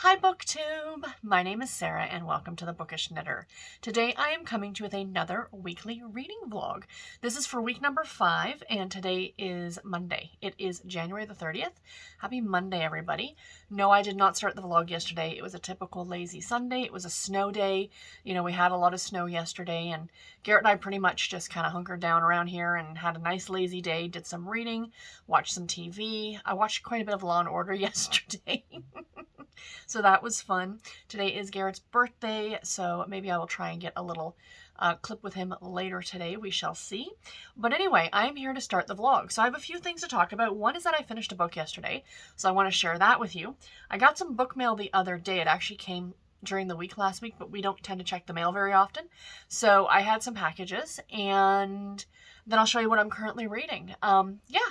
Hi BookTube! My name is Sarah and welcome to the Bookish Knitter. Today I am coming to you with another weekly reading vlog. This is for week number 5 and today is Monday. It is January the 30th. Happy Monday everybody. No, I did not start the vlog yesterday. It was a typical lazy Sunday. It was a snow day. You know, we had a lot of snow yesterday and Garrett and I pretty much just kind of hunkered down around here and had a nice lazy day, did some reading, watched some TV. I watched quite a bit of Law & Order yesterday. So that was fun. Today is Garrett's birthday, so maybe I will try and get a little clip with him later today. We shall see. But anyway, I'm here to start the vlog. So I have a few things to talk about. One is that I finished a book yesterday, so I want to share that with you. I got some book mail the other day. It actually came during the week last week, but we don't tend to check the mail very often. So I had some packages and then I'll show you what I'm currently reading.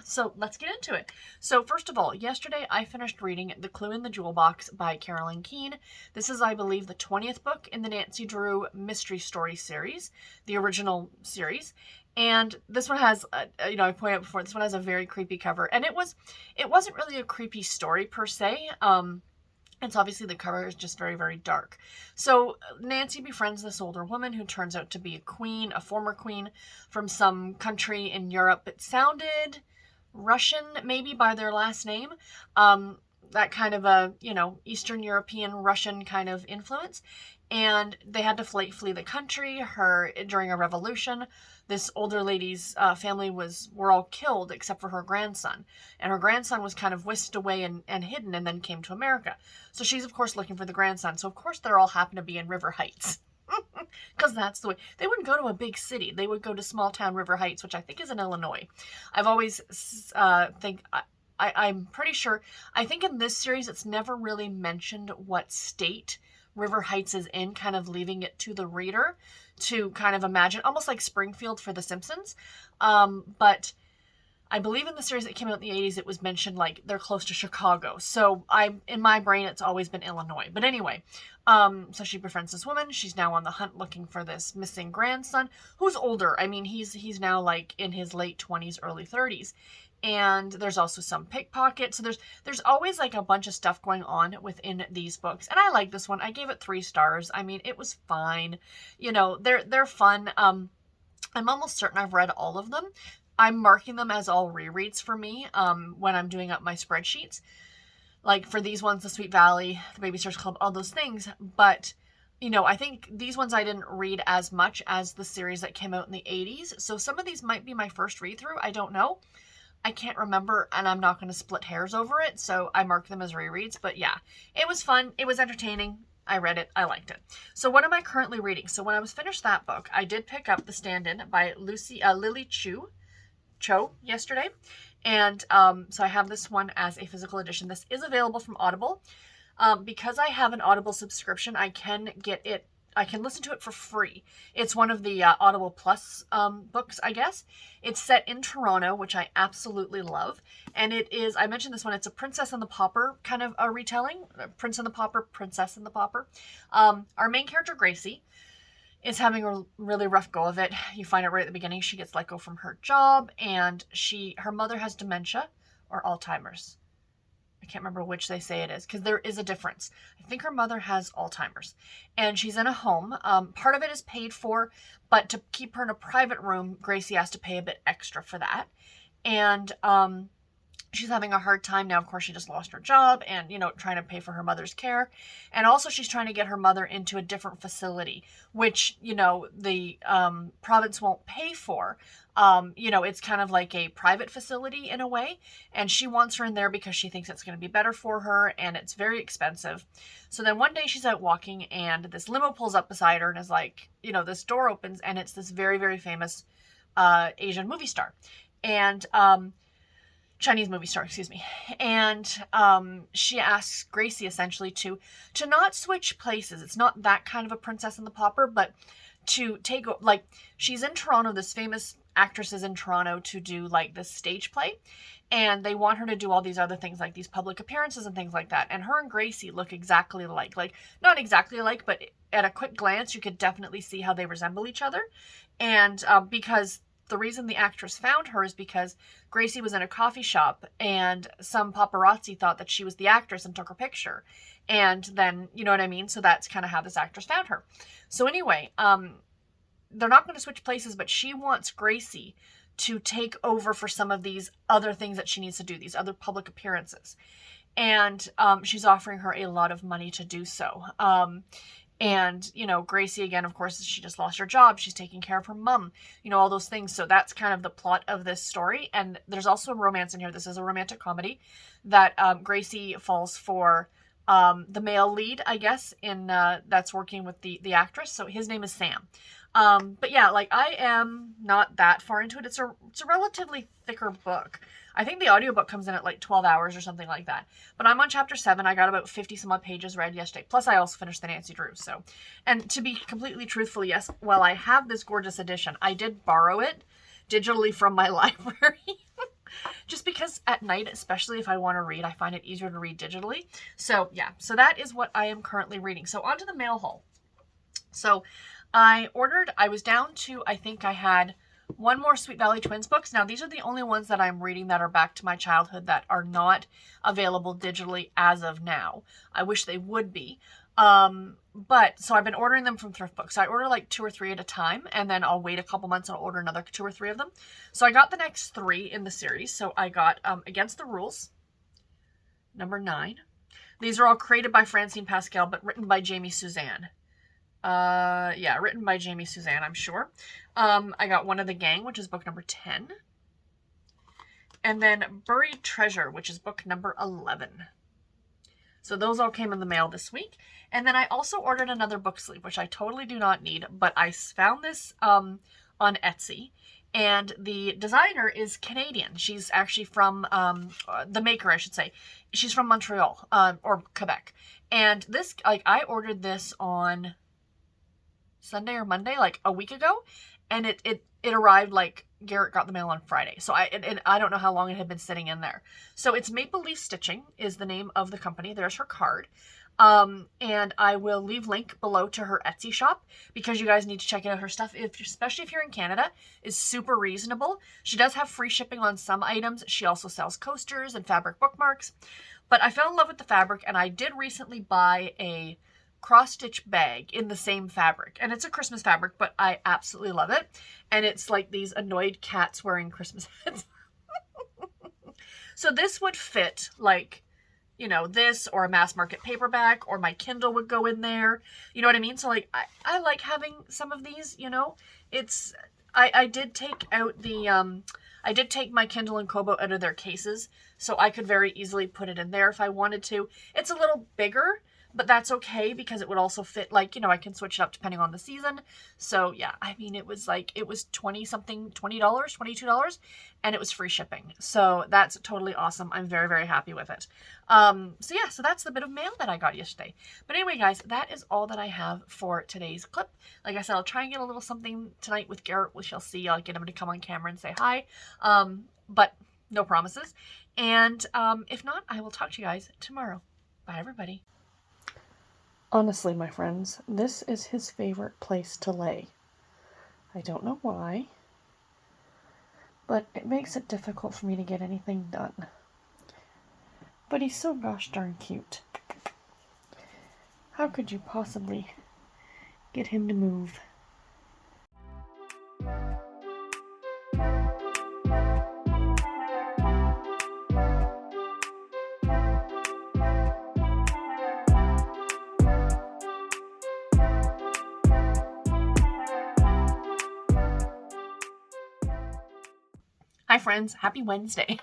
So let's get into it. So first of all, yesterday I finished reading The Clue in the Jewel Box by Carolyn Keene. This is, I believe, the 20th book in the Nancy Drew Mystery Story series, the original series. And this one has, I pointed out before, this one has a very creepy cover. And it wasn't really a creepy story per se. It's obviously the cover is just very, very dark. So Nancy befriends this older woman who turns out to be a queen, a former queen from some country in Europe. It sounded Russian, maybe by their last name. That kind of a, Eastern European Russian kind of influence. And they had to flee the country. During a revolution, this older lady's family were all killed except for her grandson. And her grandson was kind of whisked away and hidden and then came to America. So she's, of course, looking for the grandson. So, of course, they're all happen to be in River Heights. Because that's the way. They wouldn't go to a big city. They would go to small town River Heights, which I think is in Illinois. I've always I'm pretty sure. I think in this series it's never really mentioned what state River Heights is in, kind of leaving it to the reader to kind of imagine, almost like Springfield for The Simpsons. But I believe in the series that came out in the 80s, it was mentioned like they're close to Chicago. So in my brain, it's always been Illinois. But anyway, so she befriends this woman. She's now on the hunt looking for this missing grandson who's older. I mean, he's now like in his late 20s, early 30s. And there's also some pickpocket. So there's always like a bunch of stuff going on within these books. And I like this one. I gave it 3 stars. I mean, it was fine. They're fun. I'm almost certain I've read all of them. I'm marking them as all rereads for me when I'm doing up my spreadsheets. Like for these ones, The Sweet Valley, The Babysitter's Club, all those things. But, I think these ones I didn't read as much as the series that came out in the 80s. So some of these might be my first read through. I don't know. I can't remember, and I'm not going to split hairs over it, so I mark them as rereads. But yeah, it was fun. It was entertaining. I read it. I liked it. So what am I currently reading? So when I was finished that book, I did pick up The Stand-In by Lily Chu yesterday. And so I have this one as a physical edition. This is available from Audible. Because I have an Audible subscription, I can listen to it for free. It's one of the Audible Plus books, I guess. It's set in Toronto, which I absolutely love. And it is, I mentioned this one, it's a Princess and the Pauper kind of a retelling. Prince and the Pauper, Princess and the Pauper. Our main character, Gracie, is having a really rough go of it. You find out right at the beginning she gets let go from her job, and her mother has dementia or Alzheimer's. I can't remember which they say it is because there is a difference. I think her mother has Alzheimer's and she's in a home. Part of it is paid for, but to keep her in a private room, Gracie has to pay a bit extra for that. And she's having a hard time now. Of course, she just lost her job and, trying to pay for her mother's care. And also she's trying to get her mother into a different facility, which, the province won't pay for. It's kind of like a private facility in a way. And she wants her in there because she thinks it's going to be better for her. And it's very expensive. So then one day she's out walking and this limo pulls up beside her and is like, this door opens and it's this very, very famous Asian movie star. And Chinese movie star, excuse me. And she asks Gracie essentially to not switch places. It's not that kind of a Princess and the Pauper, but to take, like, she's in Toronto, this famous actress is in Toronto to do like this stage play. And they want her to do all these other things like these public appearances and things like that. And her and Gracie look exactly alike. Like, not exactly alike, but at a quick glance, you could definitely see how they resemble each other. And because the reason the actress found her is because Gracie was in a coffee shop and some paparazzi thought that she was the actress and took her picture. And then, you know what I mean? So that's kind of how this actress found her. So anyway, they're not going to switch places, but she wants Gracie to take over for some of these other things that she needs to do, these other public appearances. And she's offering her a lot of money to do so. And, you know, Gracie, again, of course, she just lost her job. She's taking care of her mom, you know, all those things. So that's kind of the plot of this story. And there's also a romance in here. This is a romantic comedy that Gracie falls for the male lead, I guess, in that's working with the actress. So his name is Sam. But yeah, like, I am not that far into it. It's a relatively thicker book. I think the audiobook comes in at like 12 hours or something like that. But I'm on chapter 7. I got about 50 some odd pages read yesterday. Plus I also finished the Nancy Drew. So, and to be completely truthful, yes, while I have this gorgeous edition, I did borrow it digitally from my library. Just because at night, especially if I want to read, I find it easier to read digitally. So yeah, so that is what I am currently reading. So on to the mail haul. So I was down to, I think I had one more Sweet Valley Twins books. Now, these are the only ones that I'm reading that are back to my childhood that are not available digitally as of now. I wish they would be. But, so I've been ordering them from thrift books. So I order like 2 or 3 at a time, and then I'll wait a couple months and I'll order another 2 or 3 of them. So I got the next 3 in the series. So I got Against the Rules, number 9. These are all created by Francine Pascal, but written by Jamie Suzanne. Yeah, written by Jamie Suzanne, I'm sure. I got One of the Gang, which is book number 10. And then Buried Treasure, which is book number 11. So those all came in the mail this week. And then I also ordered another book sleeve, which I totally do not need, but I found this on Etsy. And the designer is Canadian. She's actually from, the maker, I should say. She's from Montreal, or Quebec. And this, like, I ordered this on Sunday or Monday, like a week ago, and it arrived like Garrett got the mail on Friday. So I don't know how long it had been sitting in there. So it's Maple Leaf Stitching is the name of the company. There's her card. And I will leave link below to her Etsy shop because you guys need to check out her stuff. Especially if you're in Canada, is super reasonable. She does have free shipping on some items. She also sells coasters and fabric bookmarks. But I fell in love with the fabric, and I did recently buy a cross-stitch bag in the same fabric. And it's a Christmas fabric, but I absolutely love it. And it's like these annoyed cats wearing Christmas hats. So this would fit like, you know, this or a mass market paperback, or my Kindle would go in there. You know what I mean? So like, I like having some of these, you know. It's, I did take out the, I did take my Kindle and Kobo out of their cases, so I could very easily put it in there if I wanted to. It's a little bigger, but that's okay because it would also fit, like, you know, I can switch it up depending on the season. So yeah, I mean, it was like, it was $20, $22, and it was free shipping. So that's totally awesome. I'm very, very happy with it. So yeah, so that's the bit of mail that I got yesterday. But anyway, guys, that is all that I have for today's clip. Like I said, I'll try and get a little something tonight with Garrett. We shall see. I'll get him to come on camera and say hi. But no promises. And if not, I will talk to you guys tomorrow. Bye, everybody. Honestly, my friends, this is his favorite place to lay. I don't know why, but it makes it difficult for me to get anything done. But he's so gosh darn cute. How could you possibly get him to move? Hi friends, happy Wednesday.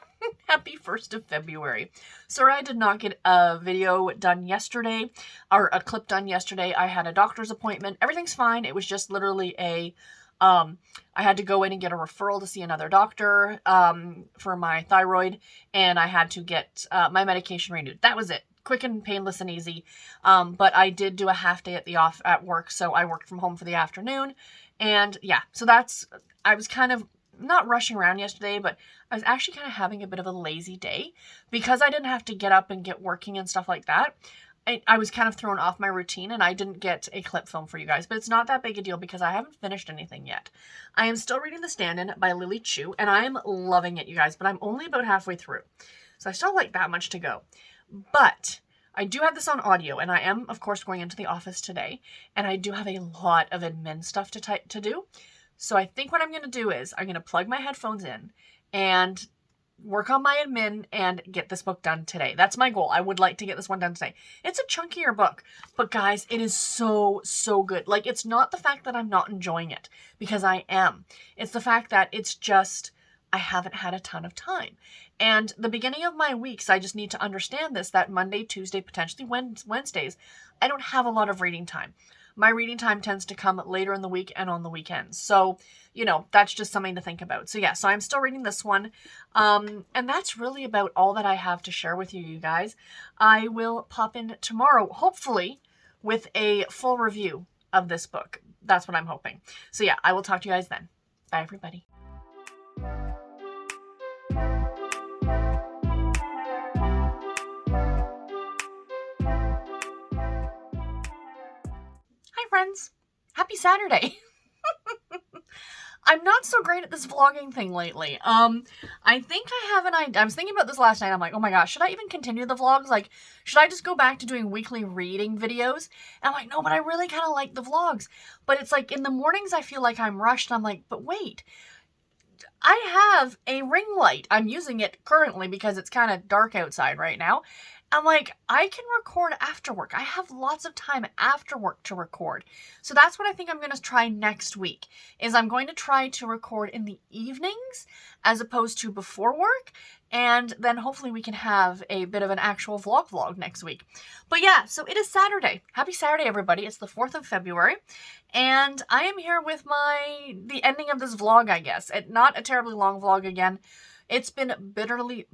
Happy 1st of February. Sorry I did not get a video done yesterday, or a clip done yesterday. I had a doctor's appointment. Everything's fine. It was just literally I had to go in and get a referral to see another doctor for my thyroid, and I had to get my medication renewed. That was it. Quick and painless and easy. But I did do a half day at work, so I worked from home for the afternoon. And yeah, so I was kind of not rushing around yesterday, but I was actually kind of having a bit of a lazy day because I didn't have to get up and get working and stuff like that. I was kind of thrown off my routine and I didn't get a clip film for you guys, but it's not that big a deal because I haven't finished anything yet. I am still reading The Stand-In by Lily Chu, and I am loving it, you guys, but I'm only about halfway through. So I still have like that much to go. But I do have this on audio, and I am, of course, going into the office today, and I do have a lot of admin stuff to do. So I think what I'm going to do is I'm going to plug my headphones in and work on my admin and get this book done today. That's my goal. I would like to get this one done today. It's a chunkier book, but guys, it is so, so good. Like, it's not the fact that I'm not enjoying it, because I am. It's the fact that it's just, I haven't had a ton of time. And the beginning of my weeks, I just need to understand this, that Monday, Tuesday, potentially Wednesdays, I don't have a lot of reading time. My reading time tends to come later in the week and on the weekends. So, you know, that's just something to think about. So yeah, so I'm still reading this one. And that's really about all that I have to share with you, you guys. I will pop in tomorrow, hopefully, with a full review of this book. That's what I'm hoping. So yeah, I will talk to you guys then. Bye, everybody. Friends, happy Saturday. I'm not so great at this vlogging thing lately. I think I have an idea. I was thinking about this last night. I'm like, oh my gosh, should I even continue the vlogs? Like, should I just go back to doing weekly reading videos? And I'm like, no, but I really kind of like the vlogs. But it's like in the mornings I feel like I'm rushed. I'm like, but wait, I have a ring light. I'm using it currently because it's kind of dark outside right now. I'm like, I can record after work. I have lots of time after work to record. So that's what I think I'm going to try next week, is I'm going to try to record in the evenings as opposed to before work. And then hopefully we can have a bit of an actual vlog next week. But yeah, so it is Saturday. Happy Saturday, everybody. It's the 4th of February. And I am here with the ending of this vlog, I guess. Not a terribly long vlog again. It's been bitterly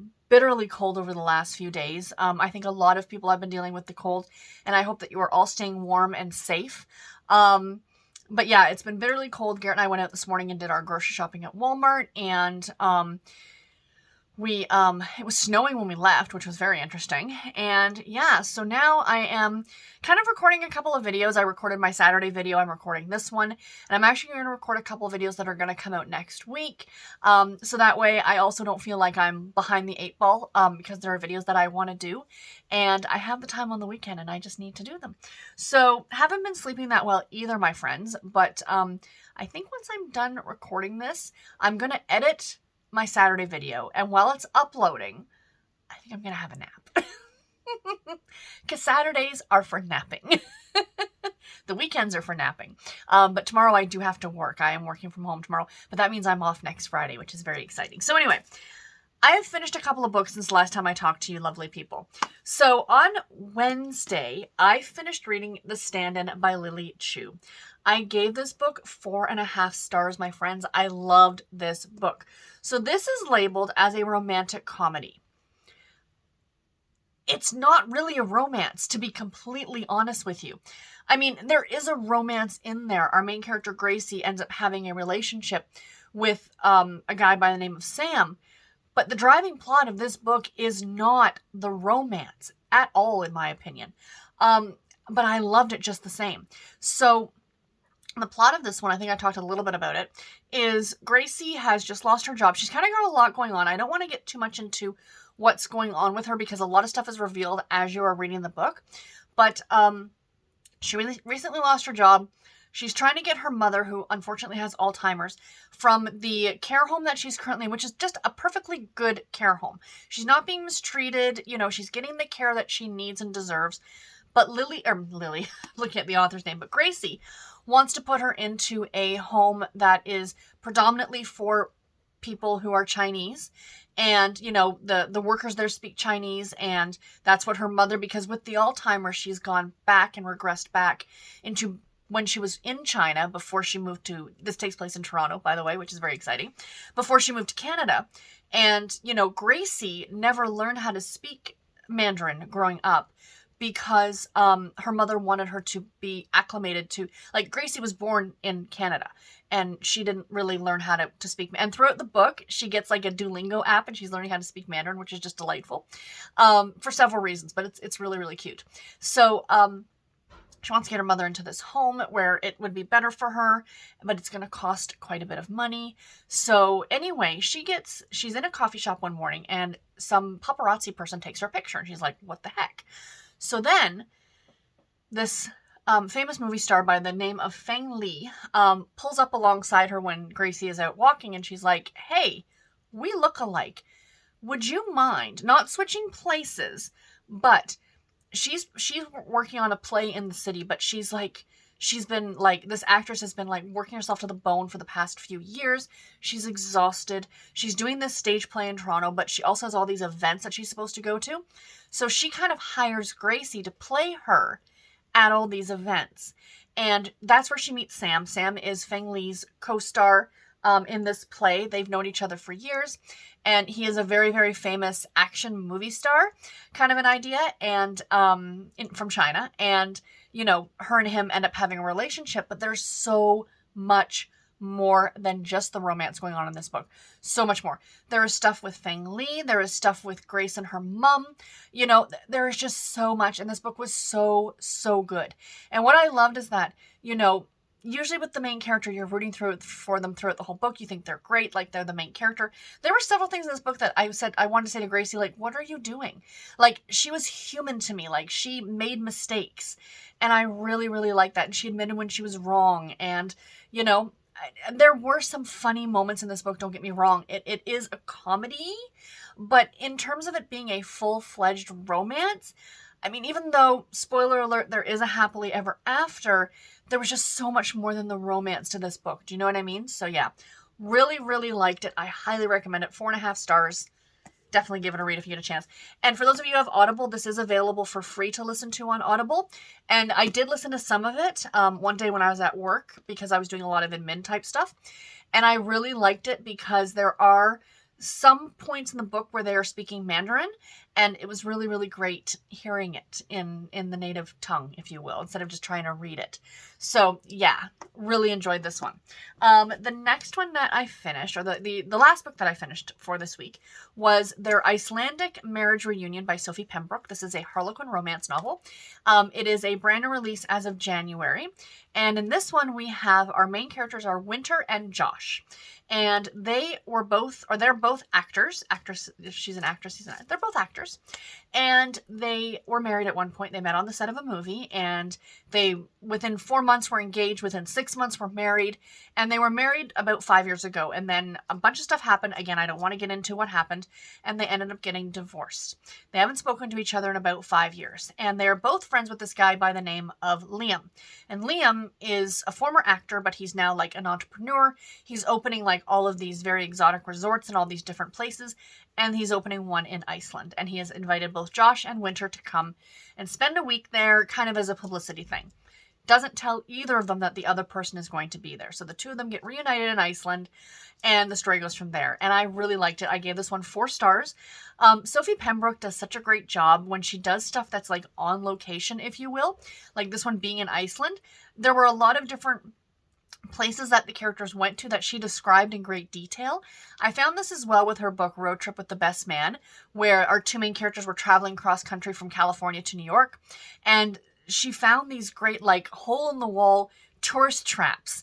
cold over the last few days. I think a lot of people have been dealing with the cold, and I hope that you are all staying warm and safe. But yeah, it's been bitterly cold. Garrett and I went out this morning and did our grocery shopping at Walmart, and it was snowing when we left, which was very interesting. And yeah, so now I am kind of recording a couple of videos. I recorded my Saturday video. I'm recording this one, and I'm actually going to record a couple of videos that are going to come out next week. So that way I also don't feel like I'm behind the 8 ball, because there are videos that I want to do, and I have the time on the weekend and I just need to do them. So haven't been sleeping that well either, my friends, but I think once I'm done recording this, I'm going to edit my Saturday video, and while it's uploading, I think I'm gonna have a nap. Because Saturdays are for napping. The weekends are for napping. But tomorrow I do have to work. I am working from home tomorrow, but that means I'm off next Friday, which is very exciting. So anyway, I have finished a couple of books since the last time I talked to you lovely people. So on Wednesday, I finished reading The Stand-In by Lily Chu. I gave this book 4.5 stars, my friends. I loved this book. So this is labeled as a romantic comedy. It's not really a romance, to be completely honest with you. I mean, there is a romance in there. Our main character, Gracie, ends up having a relationship with a guy by the name of Sam. But the driving plot of this book is not the romance at all, in my opinion. But I loved it just the same. So the plot of this one, I think I talked a little bit about it, is Gracie has just lost her job. She's kind of got a lot going on. I don't want to get too much into what's going on with her because a lot of stuff is revealed as you are reading the book. But she recently lost her job. She's trying to get her mother, who unfortunately has Alzheimer's, from the care home that she's currently in, which is just a perfectly good care home. She's not being mistreated. You know, she's getting the care that she needs and deserves. But Lily, looking at the author's name, but Gracie wants to put her into a home that is predominantly for people who are Chinese. And, you know, the workers there speak Chinese, and that's what her mother, because with the Alzheimer's, she's gone back and regressed back into when she was in China before she moved to, this takes place in Toronto, by the way, which is very exciting, before she moved to Canada. And, you know, Gracie never learned how to speak Mandarin growing up because her mother wanted her to be acclimated to, like, Gracie was born in Canada and she didn't really learn how to speak. And throughout the book, she gets like a Duolingo app and she's learning how to speak Mandarin, which is just delightful for several reasons, but it's really, really cute. So she wants to get her mother into this home where it would be better for her, but it's going to cost quite a bit of money. So anyway, she's in a coffee shop one morning and some paparazzi person takes her picture and she's like, what the heck? So then this famous movie star by the name of Feng Li pulls up alongside her when Gracie is out walking and she's like, hey, we look alike. Would you mind not switching places? But she's working on a play in the city, but this actress has been like working herself to the bone for the past few years. She's exhausted. She's doing this stage play in Toronto, but she also has all these events that she's supposed to go to. So she kind of hires Gracie to play her at all these events. And that's where she meets Sam. Sam is Feng Li's co-star in this play. They've known each other for years. And he is a very, very famous action movie star, kind of an idea, and from China. And, you know, her and him end up having a relationship, but there's so much more than just the romance going on in this book. So much more. There is stuff with Feng Li. There is stuff with Grace and her mom. You know, there is just so much. And this book was so, so good. And what I loved is that, you know, usually with the main character, you're rooting for them throughout the whole book. You think they're great, like they're the main character. There were several things in this book that I wanted to say to Gracie, like, what are you doing? Like, she was human to me. Like, she made mistakes. And I really, really liked that. And she admitted when she was wrong. And, you know, there were some funny moments in this book, don't get me wrong. It is a comedy, but in terms of it being a full-fledged romance, I mean, even though, spoiler alert, there is a happily ever after, there was just so much more than the romance to this book. Do you know what I mean? So yeah, really, really liked it. I highly recommend it. 4.5 stars. Definitely give it a read if you get a chance. And for those of you who have Audible, this is available for free to listen to on Audible. And I did listen to some of it one day when I was at work because I was doing a lot of admin type stuff. And I really liked it because there are some points in the book where they are speaking Mandarin, and it was really, really great hearing it in the native tongue, if you will, instead of just trying to read it. So yeah, really enjoyed this one. The next one that I finished, or the last book that I finished for this week, was their Icelandic Marriage Reunion by Sophie Pembroke. This is a Harlequin romance novel. It is a brand new release as of January. And in this one, we have our main characters are Winter and Josh. And they're both actors. She's an actress, they're both actors. And they were married at one point. They met on the set of a movie, and they, within 4 months, were engaged. Within 6 months, were married. And they were married about 5 years ago. And then a bunch of stuff happened. Again, I don't want to get into what happened. And they ended up getting divorced. They haven't spoken to each other in about 5 years. And they're both friends with this guy by the name of Liam. And Liam is a former actor, but he's now like an entrepreneur. He's opening like all of these very exotic resorts in all these different places. And he's opening one in Iceland. And he has invited both Josh and Winter to come and spend a week there, kind of as a publicity thing. Doesn't tell either of them that the other person is going to be there. So the two of them get reunited in Iceland, and the story goes from there. And I really liked it. I gave this one 4 stars. Sophie Pembroke does such a great job when she does stuff that's like on location, if you will. Like this one being in Iceland. There were a lot of different places that the characters went to that she described in great detail. I found this as well with her book Road Trip with the Best Man, where our two main characters were traveling cross country from California to New York, and she found these great like hole-in-the-wall tourist traps.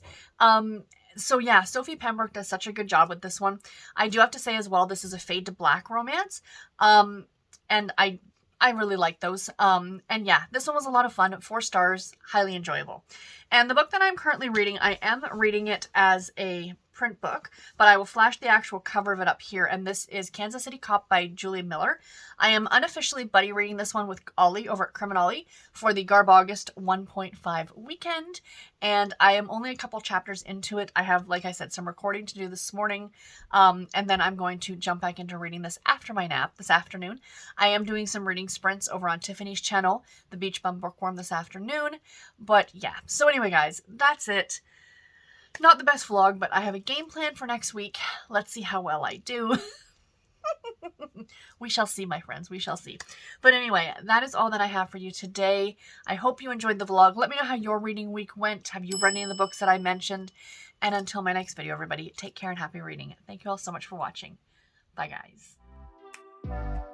So yeah, Sophie Pembroke does such a good job with this one. I do have to say as well, this is a fade to black romance, and I really like those. And yeah, this one was a lot of fun. 4 stars, highly enjoyable. And the book that I'm currently reading, I am reading it as a print book, but I will flash the actual cover of it up here. And this is Kansas City Cop by Julia Miller. I am unofficially buddy reading this one with Ollie over at Criminolly for the Garb August 1.5 weekend. And I am only a couple chapters into it. I have, like I said, some recording to do this morning. And then I'm going to jump back into reading this after my nap this afternoon. I am doing some reading sprints over on Tiffany's channel, The Beach Bum Bookworm, this afternoon. But yeah, so anyway, guys, that's it. Not the best vlog, but I have a game plan for next week. Let's see how well I do. We shall see, my friends. We shall see. But anyway, that is all that I have for you today. I hope you enjoyed the vlog. Let me know how your reading week went. Have you read any of the books that I mentioned? And until my next video, everybody, take care and happy reading. Thank you all so much for watching. Bye, guys.